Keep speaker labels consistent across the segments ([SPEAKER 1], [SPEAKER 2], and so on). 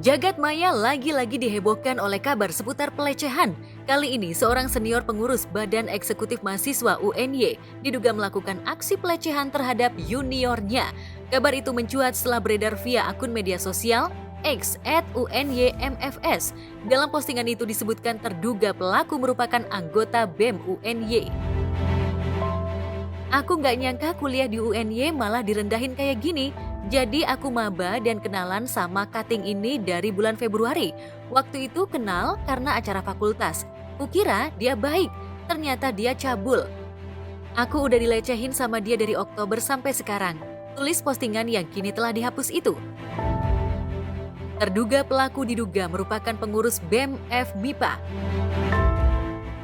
[SPEAKER 1] Jagat maya lagi-lagi dihebohkan oleh kabar seputar pelecehan. Kali ini seorang senior pengurus Badan Eksekutif Mahasiswa UNY diduga melakukan aksi pelecehan terhadap juniornya. Kabar itu mencuat setelah beredar via akun media sosial X @UNYMFS. Dalam postingan itu disebutkan terduga pelaku merupakan anggota BEM UNY. Aku nggak nyangka kuliah di UNY malah direndahin kayak gini. Jadi aku maba dan kenalan sama cutting ini dari bulan Februari. Waktu itu kenal karena acara fakultas. Kukira dia baik, ternyata dia cabul. Aku udah dilecehin sama dia dari Oktober sampai sekarang. Tulis postingan yang kini telah dihapus itu. Terduga pelaku diduga merupakan pengurus BEM FMIPA.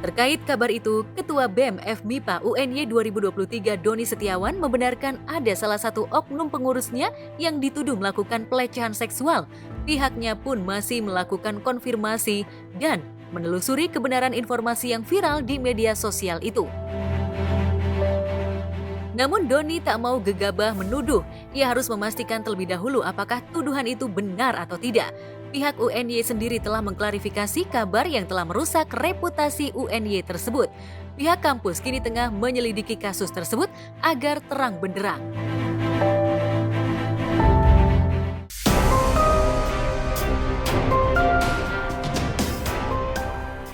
[SPEAKER 1] Terkait kabar itu, Ketua BEM FMIPA UNY 2023 Doni Setiawan membenarkan ada salah satu oknum pengurusnya yang dituduh melakukan pelecehan seksual. Pihaknya pun masih melakukan konfirmasi dan menelusuri kebenaran informasi yang viral di media sosial itu. Namun Doni tak mau gegabah menuduh, ia harus memastikan terlebih dahulu apakah tuduhan itu benar atau tidak. Pihak UNY sendiri telah mengklarifikasi kabar yang telah merusak reputasi UNY tersebut. Pihak kampus kini tengah menyelidiki kasus tersebut agar terang benderang.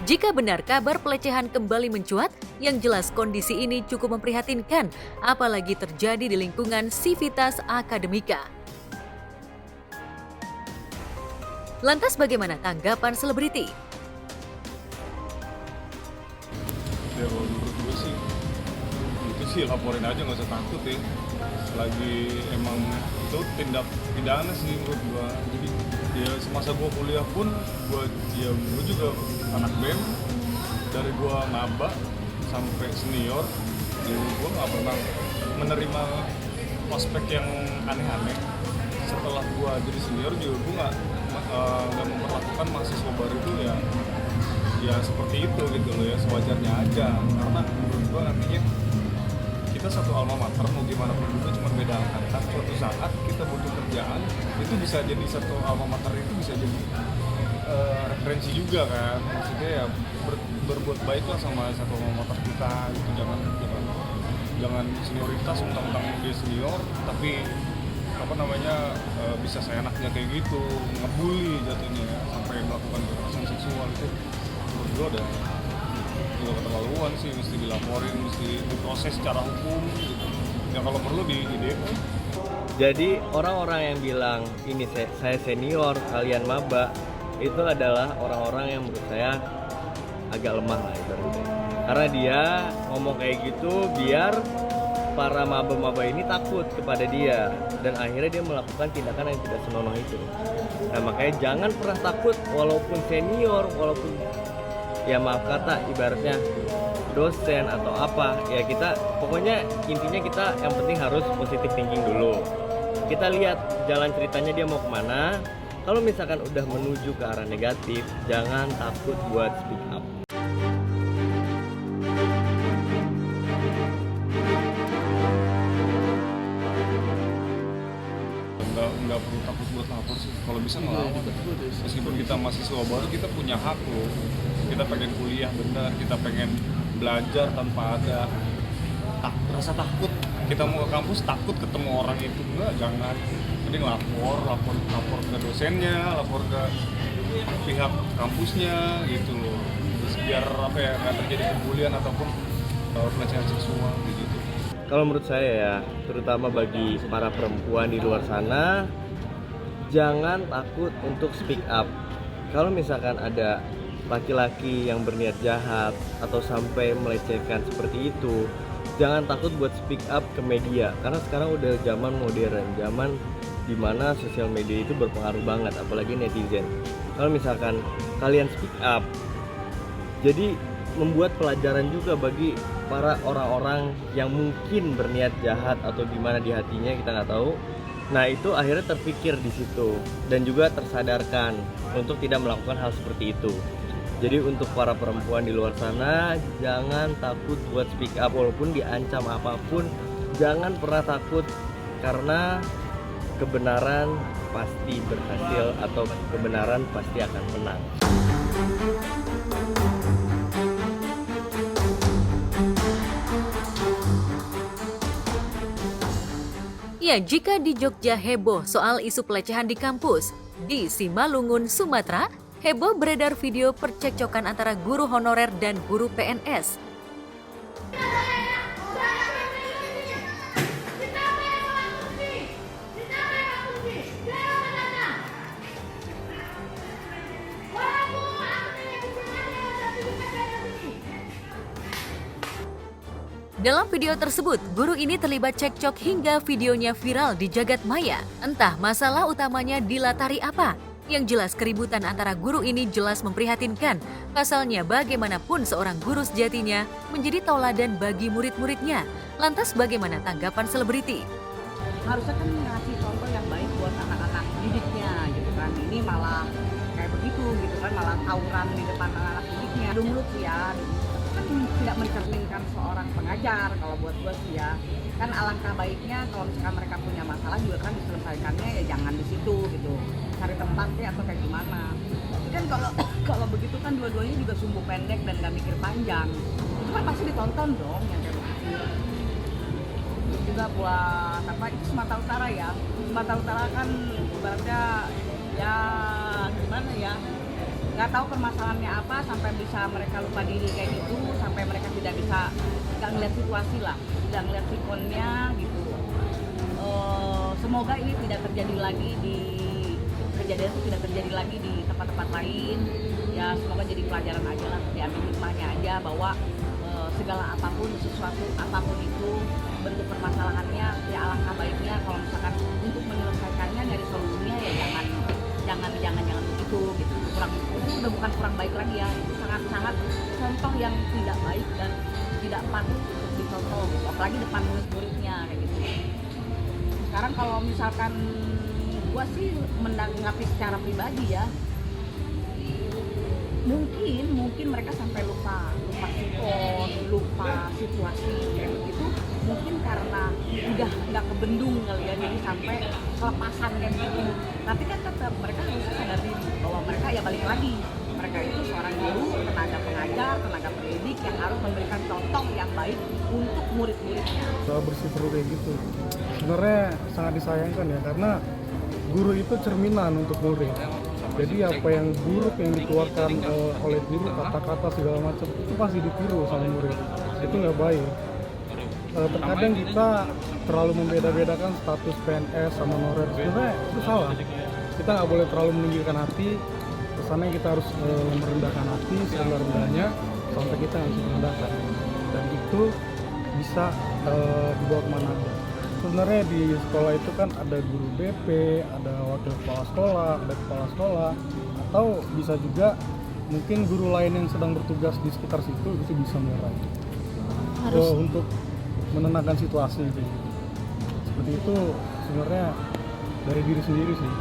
[SPEAKER 1] Jika benar kabar pelecehan kembali mencuat, yang jelas kondisi ini cukup memprihatinkan, apalagi terjadi di lingkungan Civitas Akademika. Lantas bagaimana tanggapan selebriti?
[SPEAKER 2] Ya kalau menurut gue sih, itu sih laporin aja, nggak usah takut ya. Selagi emang itu tindak pidana sih menurut gue. Jadi ya semasa gue kuliah pun, gue juga anak BEM. Dari gue maba sampai senior, ya gue nggak pernah menerima ospek yang aneh-aneh. Setelah gue jadi senior juga gue nggak memperlakukan mahasiswa baru itu ya seperti itu gitu loh ya, sewajarnya aja. Karena menurut gue nantinya kita satu alma mater, mau gimana pun juga cuma beda angkatan. Suatu saat kita butuh kerjaan, itu bisa jadi satu alma mater itu bisa jadi referensi juga kan. Maksudnya ya berbuat baiklah sama satu alma mater kita gitu. Jangan senioritas mentang-mentang dia senior tapi bisa seenaknya kayak gitu, ngebully jatuhnya ya, sampai melakukan kekerasan seksual. Itu menurut gue udah keterlaluan sih, mesti dilaporin, mesti diproses secara hukum gitu. Ya kalau perlu di DO.
[SPEAKER 3] Jadi orang-orang yang bilang ini saya senior, kalian maba, itu adalah orang-orang yang menurut saya agak lemah lah itu. Karena dia ngomong kayak gitu biar para maba-maba ini takut kepada dia dan akhirnya dia melakukan tindakan yang tidak senonoh itu. Nah makanya jangan pernah takut walaupun senior, walaupun ya maaf kata ibaratnya dosen atau apa ya, kita pokoknya intinya kita yang penting harus positive thinking dulu. Kita lihat jalan ceritanya dia mau kemana. Kalau misalkan udah menuju ke arah negatif, jangan takut buat speak up.
[SPEAKER 2] Nggak perlu takut buat lapor sih, kalau bisa ngelawan. Meskipun kita mahasiswa baru, kita punya hak loh. Kita pengen kuliah benar, kita pengen belajar tanpa ada rasa takut. Kita mau ke kampus takut ketemu orang itu, enggak, jangan. Jadi lapor ke dosennya, lapor ke pihak kampusnya gitu loh. Terus biar nggak terjadi pembulian ataupun pelecehan seksual gitu.
[SPEAKER 3] Kalau menurut saya ya, terutama bagi para perempuan di luar sana, jangan takut untuk speak up. Kalau misalkan ada laki-laki yang berniat jahat atau sampai melecehkan seperti itu, jangan takut buat speak up ke media. Karena sekarang udah zaman modern, zaman dimana sosial media itu berpengaruh banget, apalagi netizen. Kalau misalkan kalian speak up, jadi membuat pelajaran juga bagi para orang-orang yang mungkin berniat jahat atau gimana di hatinya, kita nggak tahu. Nah itu akhirnya terpikir di situ dan juga tersadarkan untuk tidak melakukan hal seperti itu. Jadi untuk para perempuan di luar sana, jangan takut buat speak up walaupun diancam apapun. Jangan pernah takut, karena kebenaran pasti berhasil atau kebenaran pasti akan menang.
[SPEAKER 1] Ya, jika di Jogja heboh soal isu pelecehan di kampus, di Simalungun, Sumatera, heboh beredar video percekcokan antara guru honorer dan guru PNS. Dalam video tersebut, guru ini terlibat cekcok hingga videonya viral di jagat maya. Entah masalah utamanya dilatari apa. Yang jelas keributan antara guru ini jelas memprihatinkan. Pasalnya bagaimanapun seorang guru sejatinya menjadi tauladan bagi murid-muridnya. Lantas bagaimana tanggapan selebriti?
[SPEAKER 4] Harusnya kan ngasih contoh yang baik buat anak-anak didiknya gitu kan. Ini malah kayak begitu gitu kan, malah tawuran di depan anak-anak didiknya. Aduh mulut sih ya, kan tidak mencerminkan seorang pengajar kalau buat gue sih ya. Kan alangkah baiknya kalau misalkan mereka punya masalah juga kan diselesaikannya ya jangan di situ gitu. Cari tempat ya atau kayak gimana. Tapi kan kalau begitu kan dua-duanya juga sumbu pendek dan gak mikir panjang. Itu kan pasti ditonton dong yang kayak begitu. Juga buat apa itu Sumatera Utara ya. Sumatera Utara kan ibaratnya ya gimana ya, nggak tahu permasalahannya apa sampai bisa mereka lupa diri kayak gitu, sampai mereka tidak bisa nggak ngeliat situasi lah, tidak ngeliat sikonnya gitu. Semoga ini tidak terjadi lagi di kejadian itu tidak terjadi lagi di tempat-tempat lain ya. Semoga jadi pelajaran aja lah, diambil hikmahnya aja bahwa segala apapun, sesuatu apapun itu bentuk permasalahannya ya alangkah baiknya kalau misalkan untuk menyelesaikannya dari solusinya ya jangan begitu gitu. Itu udah bukan kurang baik lagi ya, itu sangat-sangat contoh yang tidak baik dan tidak patut untuk dicontoh gitu. Apalagi depan murid-muridnya kayak gitu. Sekarang kalau misalkan gua sih menanggapi secara pribadi ya, mungkin mereka sampai lupa sikon, lupa situasi kayak gitu, mungkin karena udah nggak kebendung kali ya, jadi sampai kelepasan kayak gitu. Tapi kan tetap mereka harus sadar diri bahwa mereka ya balik lagi, mereka itu seorang guru, tenaga pengajar, tenaga pendidik yang harus memberikan contoh yang baik untuk murid-muridnya.
[SPEAKER 5] Soal berseteru kayak gitu sebenarnya sangat disayangkan ya, karena guru itu cerminan untuk murid. Jadi apa yang buruk yang dikeluarkan oleh guru, kata-kata segala macam itu pasti ditiru sama murid. Itu nggak baik. Terkadang kita terlalu membeda-bedakan status PNS sama honorer. Sebenarnya itu salah. Kita nggak boleh terlalu meninggikan hati. Kesannya kita harus merendahkan hati serendah-rendahnya sampai kita nggak bisa merendahkan. Dan itu bisa dibawa kemana aja. Sebenarnya di sekolah itu kan ada guru BP, ada wakil kepala sekolah, ada kepala sekolah, atau bisa juga mungkin guru lain yang sedang bertugas di sekitar situ itu bisa menyerang untuk menenangkan situasi gitu. Seperti itu sebenarnya dari diri sendiri sih.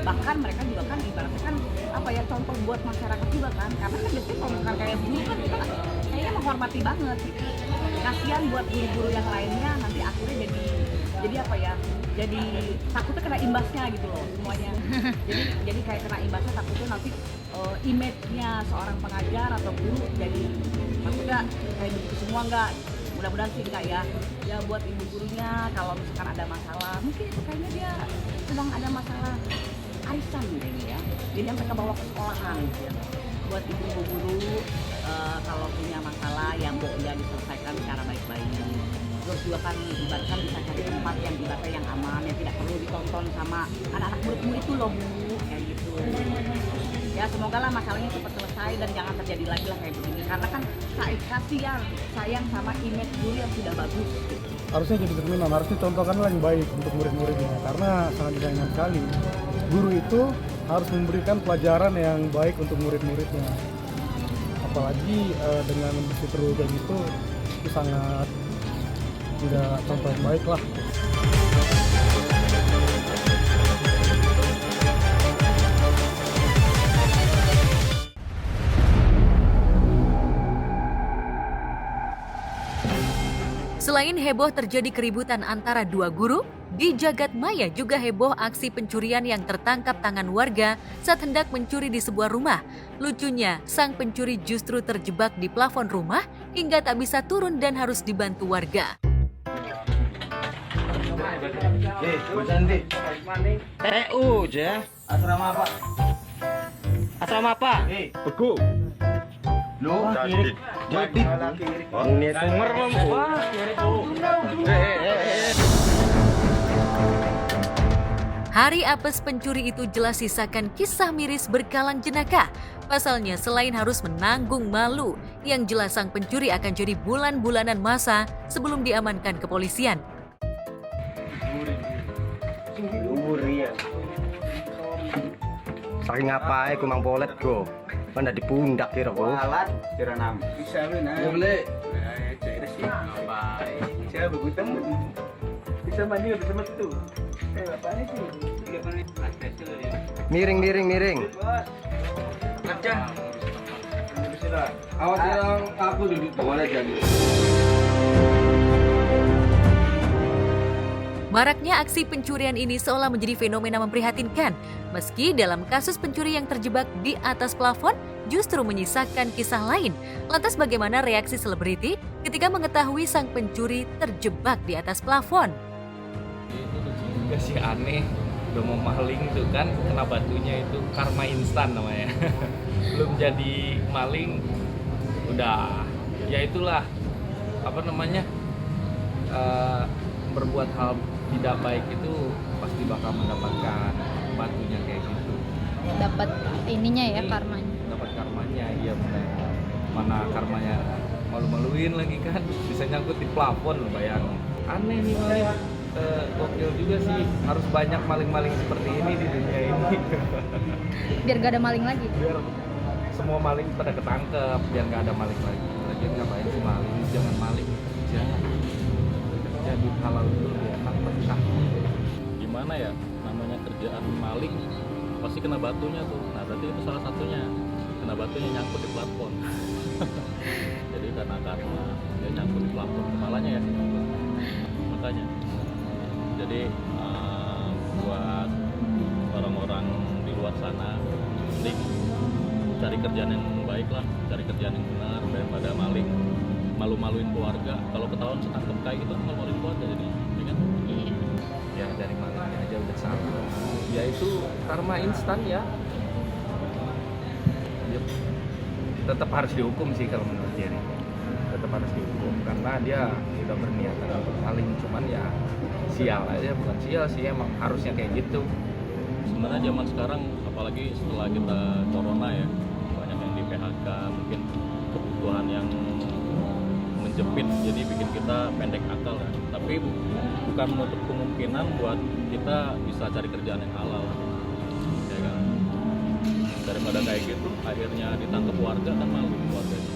[SPEAKER 4] Bahkan mereka juga kan ibaratnya kan apa ya, contoh buat masyarakat juga kan, karena kan biasanya kalau bukan kayak guru kan kita kayaknya menghormati banget gitu. Kasian buat guru-guru yang lainnya nanti akhirnya jadi apa ya, jadi takutnya kena imbasnya gitu loh semuanya. jadi kayak kena imbasnya, takutnya nanti image-nya seorang pengajar atau guru jadi takutnya kayak begitu semua. Enggak, mudah-mudahan sih enggak ya. Ya buat ibu gurunya kalau misalkan ada masalah, mungkin kayaknya dia sedang ada masalah arisan kayaknya ya, jadi mereka bawa ke sekolahan gitu ya. Buat ibu guru kalau punya masalah yang ya diselesaikan secara baik-baik. Terus juga kan ibaratkan bisa cari tempat yang ibaratnya yang aman, yang tidak perlu ditonton sama anak-anak murid-murid itu loh Bu, kayak gitu. Ya semoga lah masalahnya cepat selesai dan jangan terjadi lagi lah kayak begini, karena kan kasihan sayang sama image guru yang sudah bagus gitu.
[SPEAKER 5] Harusnya jadi cerminan, harus dicontohkan yang baik untuk murid-muridnya, karena sangat disayangkan sekali. Guru itu harus memberikan pelajaran yang baik untuk murid-muridnya. Apalagi dengan berseteru kayak gitu, itu sangat tidak contoh yang baik lah.
[SPEAKER 1] Selain heboh terjadi keributan antara dua guru, di jagat maya juga heboh aksi pencurian yang tertangkap tangan warga saat hendak mencuri di sebuah rumah. Lucunya, sang pencuri justru terjebak di plafon rumah hingga tak bisa turun dan harus dibantu warga.
[SPEAKER 3] TU aja. Asrama apa? Asrama apa?
[SPEAKER 2] Teguh.
[SPEAKER 3] Lu kiri. Jadi. Ini tuh
[SPEAKER 1] Hari apes pencuri itu jelas sisakan kisah miris berkalang jenaka. Pasalnya selain harus menanggung malu, yang jelas sang pencuri akan jadi bulan-bulanan masa sebelum diamankan kepolisian.
[SPEAKER 3] saking apa ku mang polet go. Kan di pundak kira go.
[SPEAKER 6] Alat kira 6. Bisa lu nah. Boleh. Saya sih ngapain? Saya begitu bisa mandi bisa metu. Bapaknya sih.
[SPEAKER 3] Miring.
[SPEAKER 6] Kerja. Awas yang aku duduk boleh jadi.
[SPEAKER 1] Maraknya aksi pencurian ini seolah menjadi fenomena memprihatinkan. Meski dalam kasus pencuri yang terjebak di atas plafon justru menyisakan kisah lain. Lantas bagaimana reaksi selebriti ketika mengetahui sang pencuri terjebak di atas plafon?
[SPEAKER 7] Itu juga sih aneh, udah mau maling tuh kan kena batunya, itu karma instan namanya. Belum jadi maling udah ya itulah apa namanya, berbuat hal tidak baik itu pasti bakal mendapatkan batunya kayak gitu.
[SPEAKER 8] Dapat ininya ya, karmanya.
[SPEAKER 7] Dapat karmanya, iya benar. Mana karmanya malu-maluin lagi kan, bisa nyangkut di plafon loh, bayangin. Aneh nih maling. Gokil juga sih, harus banyak maling-maling seperti ini di dunia ini.
[SPEAKER 8] Biar gak ada maling lagi.
[SPEAKER 7] Biar semua maling pada ketangkep, biar nggak ada maling lagi. Lagian ngapain sih maling? Jangan maling, jangan. Jadi halal dulu ya, enak betah. Gimana ya, namanya kerjaan maling pasti kena batunya tuh. Nah berarti itu salah satunya, kena batunya nyangkut di plafon. Jadi karena dia nyangkut di plafon kepalanya ya, makanya. Jadi buat orang-orang di luar sana, mending cari kerjaan yang baik lah, cari kerjaan yang benar daripada maling, malu-maluin keluarga. Kalau ketahuan ketangkep kayak gitu, malu-maluin keluarga jadi, ya kan? Ya dari malingnya aja udah salah. Ya itu karma instan ya. Tetap harus dihukum sih kalau menurut Jerry. Tetap harus dihukum karena dia udah berniatan untuk maling, cuman ya sial aja, bukan sial sih, emang harusnya kayak gitu. Sebenarnya zaman sekarang apalagi setelah kita corona ya, banyak yang di PHK, mungkin kebutuhan yang menjepit jadi bikin kita pendek akal ya. Tapi bukan menutup kemungkinan buat kita bisa cari kerjaan yang halal ya kan. Daripada kayak gitu akhirnya ditangkap warga kan malu keluarganya.